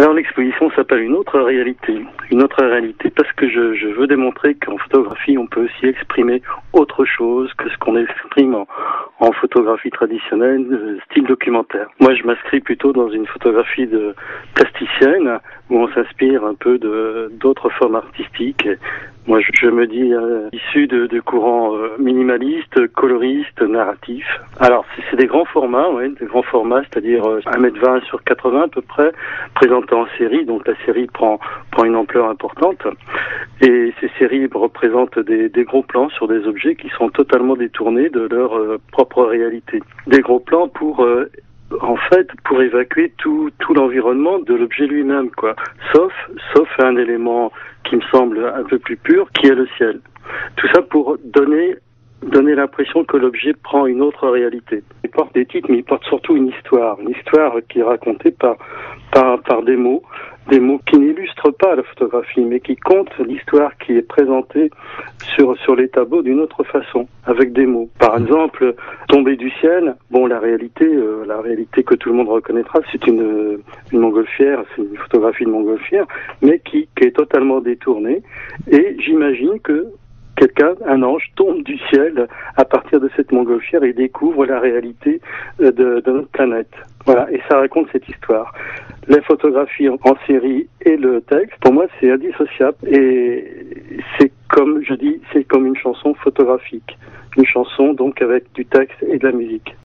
Alors l'exposition s'appelle Une autre réalité. Une autre réalité parce que je veux démontrer qu'en photographie on peut aussi exprimer autre chose que ce qu'on exprime en photographie traditionnelle, style documentaire. Moi je m'inscris plutôt dans une photographie de plasticienne où on s'inspire un peu d'autres formes artistiques. Moi je me dis issu de courants minimalistes, coloristes, narratifs. Alors c'est des grands formats, des grands formats, c'est-à-dire 1m20 sur 80 à peu près, présentés en série, donc la série prend une ampleur importante. Et ces séries représentent des gros plans sur des objets qui sont totalement détournés de leur propre réalité. Des gros plans pour évacuer tout l'environnement de l'objet lui-même, quoi. Sauf un élément qui me semble un peu plus pur, qui est le ciel. Tout ça pour donner l'impression que l'objet prend une autre réalité. Il porte des titres, mais il porte surtout une histoire qui est racontée par des mots qui n'illustrent pas la photographie, mais qui comptent l'histoire qui est présentée sur les tableaux d'une autre façon, avec des mots. Par exemple, Tomber du ciel, la réalité que tout le monde reconnaîtra, c'est une montgolfière, c'est une photographie de montgolfière, mais qui est totalement détournée, et j'imagine que un ange tombe du ciel à partir de cette montgolfière et découvre la réalité de notre planète. Voilà, et ça raconte cette histoire. La photographie en série et le texte, pour moi, c'est indissociable. Et c'est comme je dis, c'est comme une chanson photographique. Une chanson donc avec du texte et de la musique.